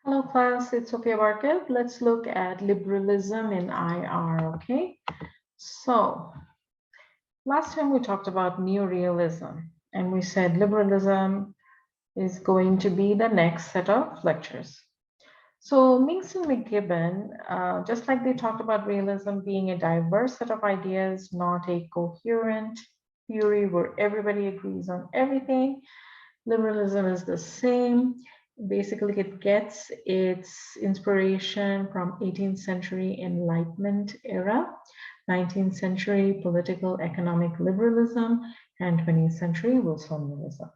Hello class, it's Sophia Barkett. Let's look at liberalism in IR, okay? So, last time we talked about neorealism and we said liberalism is going to be the next set of lectures. So, Minks and McGibbon, just like they talked about realism being a diverse set of ideas, not a coherent theory where everybody agrees on everything, liberalism is the same. Basically, it gets its inspiration from 18th century Enlightenment era, 19th century political economic liberalism, and 20th century Wilsonianism.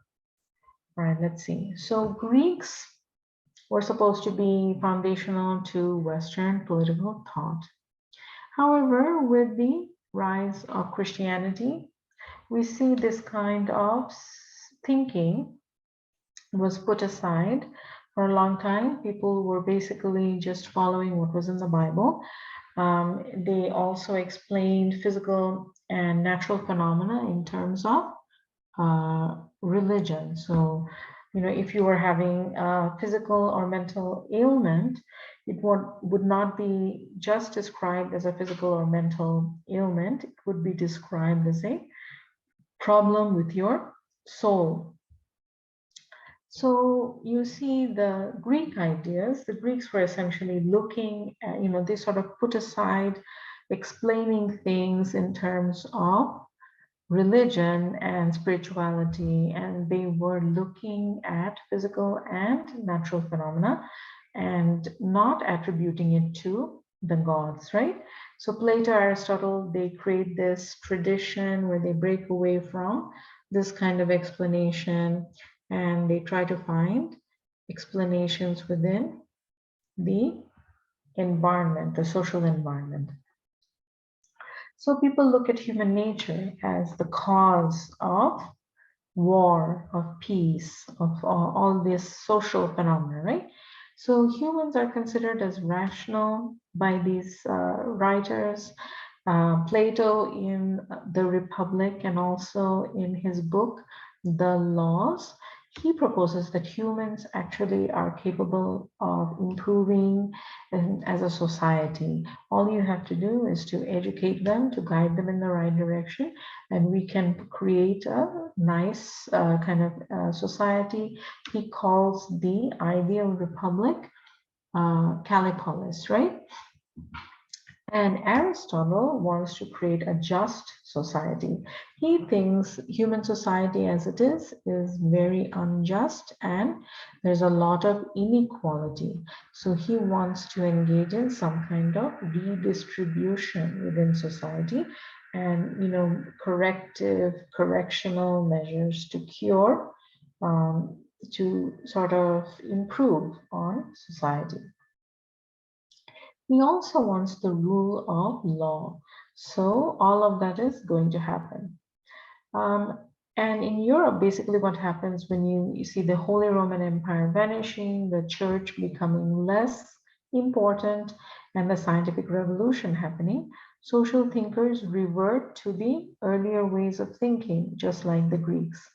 All right, let's see. So Greeks were supposed to be foundational to Western political thought. However, with the rise of Christianity, we see this kind of thinking was put aside for a long time. People were basically just following what was in the Bible. They also explained physical and natural phenomena in terms of religion. So, if you were having a physical or mental ailment, it would not be just described as a physical or mental ailment. It would be described as a problem with your soul. So you see the Greek ideas, the Greeks were essentially looking at, they sort of put aside explaining things in terms of religion and spirituality, and they were looking at physical and natural phenomena and not attributing it to the gods, right? So Plato, Aristotle, they create this tradition where they break away from this kind of explanation and they try to find explanations within the environment, the social environment. So people look at human nature as the cause of war, of peace, of all this social phenomena, right? So humans are considered as rational by these writers. Plato in the Republic and also in his book, The Laws, he proposes that humans actually are capable of improving as a society. All you have to do is to educate them, to guide them in the right direction, and we can create a nice kind of society. He calls the ideal republic Callipolis, right? And Aristotle wants to create a just society. He thinks human society as it is very unjust and there's a lot of inequality. So he wants to engage in some kind of redistribution within society and correctional measures to cure, to sort of improve on society. He also wants the rule of law. So all of that is going to happen. And in Europe, basically what happens when you see the Holy Roman Empire vanishing, the church becoming less important, and the scientific revolution happening, social thinkers revert to the earlier ways of thinking, just like the Greeks.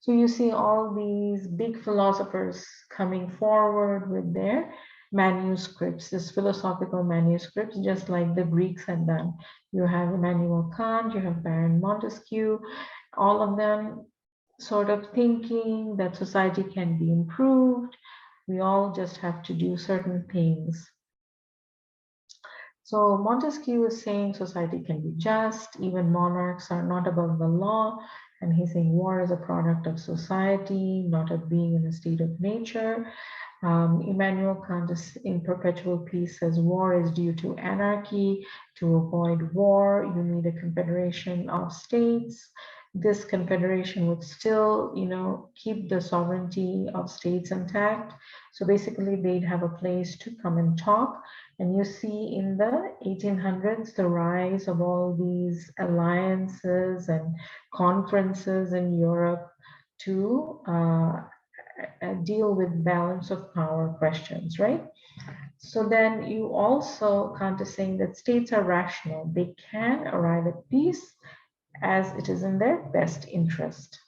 So you see all these big philosophers coming forward with their manuscripts, these philosophical manuscripts, just like the Greeks had done. You have Immanuel Kant, you have Baron Montesquieu, all of them sort of thinking that society can be improved. We all just have to do certain things. So Montesquieu is saying society can be just, even monarchs are not above the law, and he's saying war is a product of society, not of being in a state of nature. Immanuel Kant in Perpetual Peace says war is due to anarchy. To avoid war, you need a confederation of states. This confederation would still, keep the sovereignty of states intact. So basically, they'd have a place to come and talk. And you see in the 1800s, the rise of all these alliances and conferences in Europe to deal with balance of power questions, right? So then you also Kant is saying that states are rational. They can arrive at peace as it is in their best interest.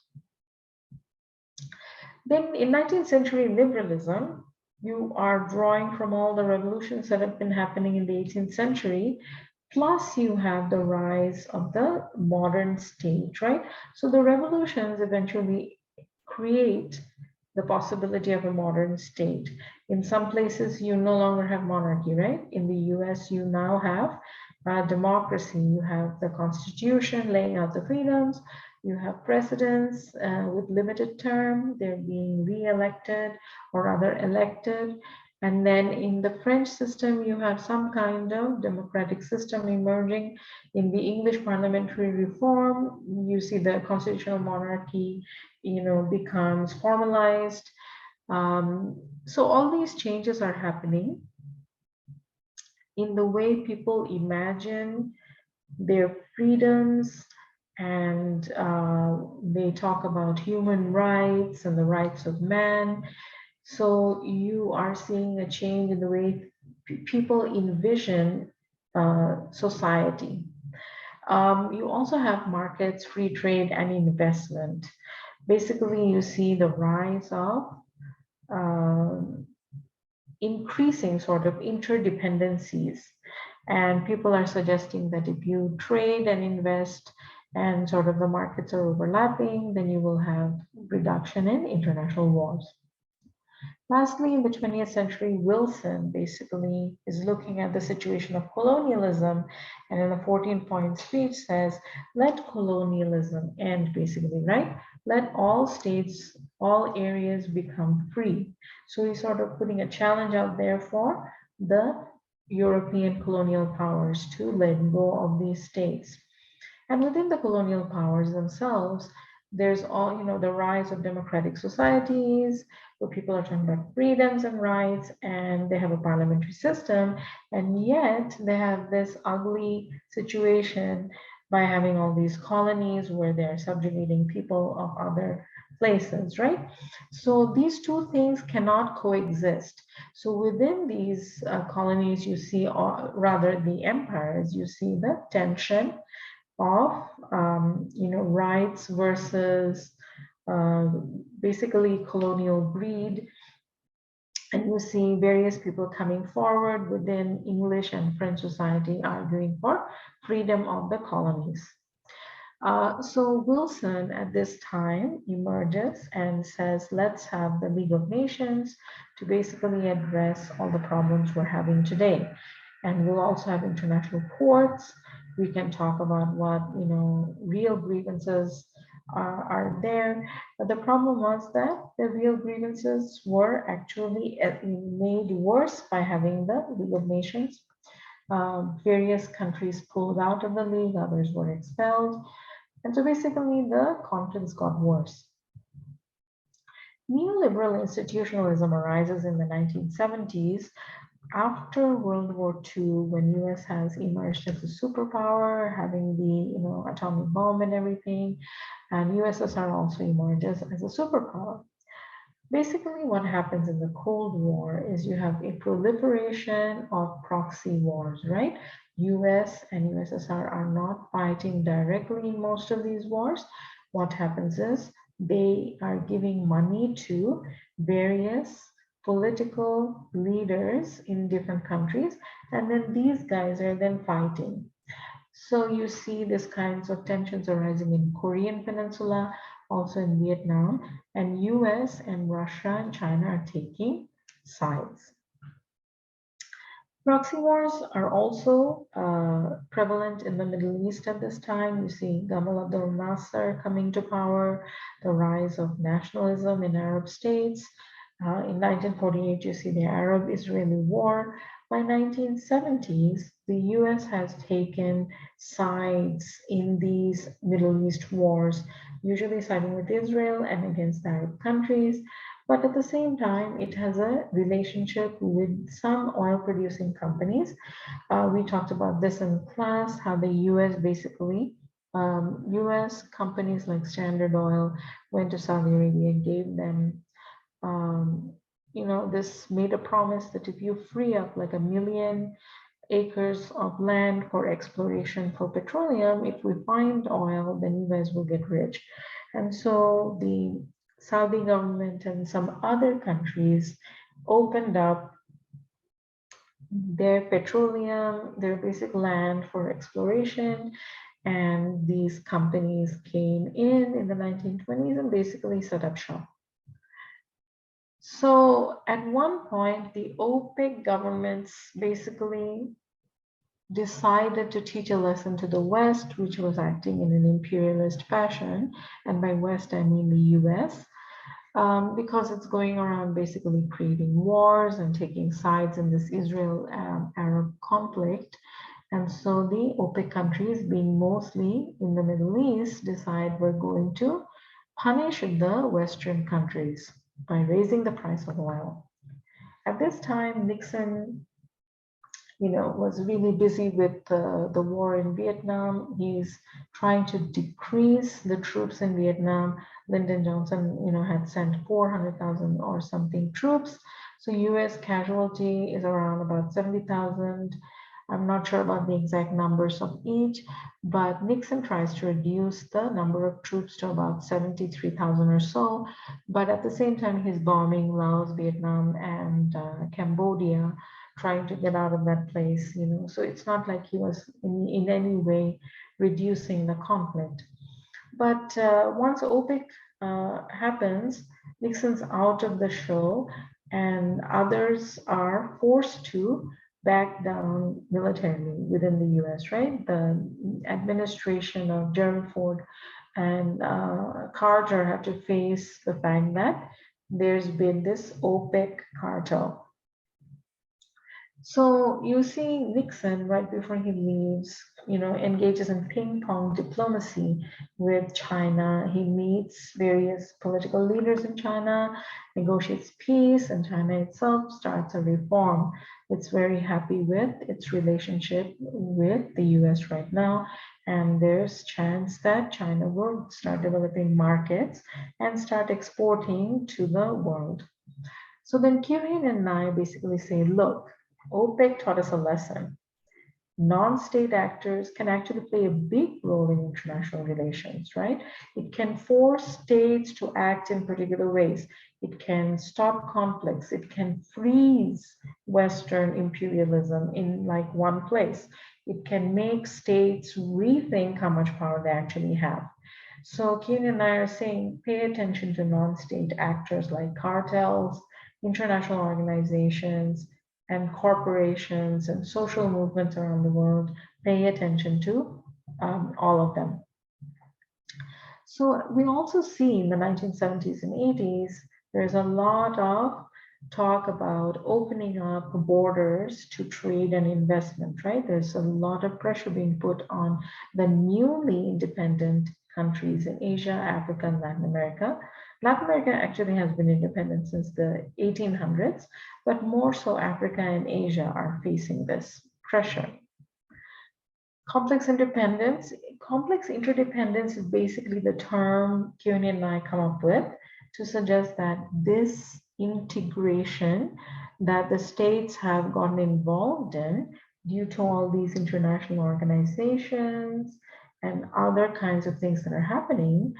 Then in 19th century liberalism, You are drawing from all the revolutions that have been happening in the 18th century. Plus, you have the rise of the modern state, right? So the revolutions eventually create the possibility of a modern state. In some places, you no longer have monarchy, right? In the US, you now have democracy. You have the Constitution laying out the freedoms. You have presidents with limited term. They're being re-elected or rather elected. And then in the French system, you have some kind of democratic system emerging. In the English parliamentary reform, you see the constitutional monarchy, becomes formalized. So all these changes are happening in the way people imagine their freedoms, and they talk about human rights and the rights of man. So you are seeing a change in the way people envision society. You also have markets, free trade, and investment. Basically, you see the rise of um, increasing sort of interdependencies. And people are suggesting that if you trade and invest and sort of the markets are overlapping, then you will have reduction in international wars. Lastly, in the 20th century, Wilson basically is looking at the situation of colonialism, and in a 14-point speech says, let colonialism end, basically, right? Let all states, all areas become free. So he's sort of putting a challenge out there for the European colonial powers to let go of these states. And within the colonial powers themselves, there's all, the rise of democratic societies where people are talking about freedoms and rights, and they have a parliamentary system, and yet they have this ugly situation by having all these colonies where they're subjugating people of other places, right? So these two things cannot coexist. So within these colonies, you see, or rather the empires, you see the tension of rights versus uh, basically colonial greed. And you see various people coming forward within English and French society arguing for freedom of the colonies. So Wilson at this time emerges and says, let's have the League of Nations to basically address all the problems we're having today. And we'll also have international courts. We can talk about what, real grievances are there. But the problem was that the real grievances were actually made worse by having the League of Nations. Various countries pulled out of the league, others were expelled. And so basically the conflicts got worse. Neoliberal institutionalism arises in the 1970s after World War II, when US has emerged as a superpower, having the atomic bomb and everything, and USSR also emerges as a superpower. Basically, what happens in the Cold War is you have a proliferation of proxy wars, right? US and USSR are not fighting directly in most of these wars. What happens is they are giving money to various political leaders in different countries, and then these guys are then fighting. So you see these kinds of tensions arising in Korean Peninsula, also in Vietnam, and US and Russia and China are taking sides. Proxy wars are also prevalent in the Middle East at this time. You see Gamal Abdel Nasser coming to power, the rise of nationalism in Arab states. In 1948, you see the Arab-Israeli War. By 1970s, the US has taken sides in these Middle East wars, usually siding with Israel and against the Arab countries. But at the same time, it has a relationship with some oil producing companies. We talked about this in class, how the US basically, US companies like Standard Oil went to Saudi Arabia and gave them, this made a promise that if you free up like 1 million acres of land for exploration for petroleum, if we find oil, then you guys will get rich. And so the Saudi government and some other countries opened up their petroleum, their basic land for exploration, and these companies came in the 1920s and basically set up shop. So at one point, the OPEC governments basically decided to teach a lesson to the West, which was acting in an imperialist fashion. And by West, I mean the US, because it's going around basically creating wars and taking sides in this Israel-Arab conflict. And so the OPEC countries, being mostly in the Middle East, decide we're going to punish the Western countries by raising the price of oil. At this time, Nixon, was really busy with the war in Vietnam. He's trying to decrease the troops in Vietnam. Lyndon Johnson, had sent 400,000 or something troops. So US casualty is around about 70,000. I'm not sure about the exact numbers of each, but Nixon tries to reduce the number of troops to about 73,000 or so. But at the same time, he's bombing Laos, Vietnam, and Cambodia, trying to get out of that place, So it's not like he was in any way reducing the conflict. But once OPEC happens, Nixon's out of the show, and others are forced to back down militarily within the US, right? The administration of Gerald Ford and Carter have to face the fact that there's been this OPEC cartel. So you see Nixon right before he leaves, engages in ping pong diplomacy with China. He meets various political leaders in China, negotiates peace, and China itself starts a reform. It's very happy with its relationship with the US right now. And there's chance that China will start developing markets and start exporting to the world. So then Kieran and I basically say, look, OPEC taught us a lesson. Non-state actors can actually play a big role in international relations, right? It can force states to act in particular ways. It can stop conflicts. It can freeze Western imperialism in like one place. It can make states rethink how much power they actually have. So Keen and I are saying, pay attention to non-state actors like cartels, international organizations, and corporations and social movements around the world. Pay attention to all of them. So we also see in the 1970s and 80s, there's a lot of talk about opening up borders to trade and investment, right? There's a lot of pressure being put on the newly independent countries in Asia, Africa, and Latin America. Latin America actually has been independent since the 1800s, but more so Africa and Asia are facing this pressure. Complex interdependence is basically the term Kieran and I come up with to suggest that this integration that the states have gotten involved in due to all these international organizations and other kinds of things that are happening,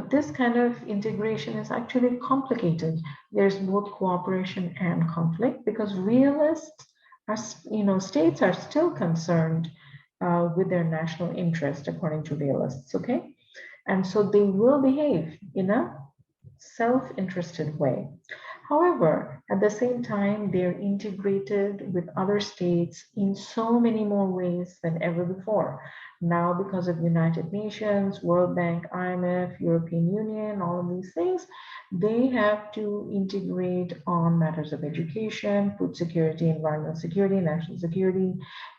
this kind of integration is actually complicated. There's both cooperation and conflict because realists are, states are still concerned with their national interest, according to realists, okay? And so they will behave in a self-interested way. However, at the same time, they're integrated with other states in so many more ways than ever before. Now, because of United Nations, World Bank, IMF, European Union, all of these things, they have to integrate on matters of education, food security, environmental security, national security,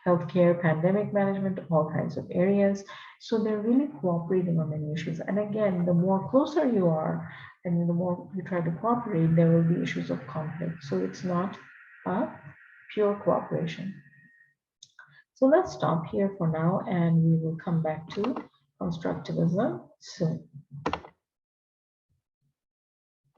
healthcare, pandemic management, all kinds of areas. So they're really cooperating on many issues. And again, the more closer you are, and the more you try to cooperate, there will be issues of conflict. So it's not a pure cooperation. So let's stop here for now, and we will come back to constructivism soon.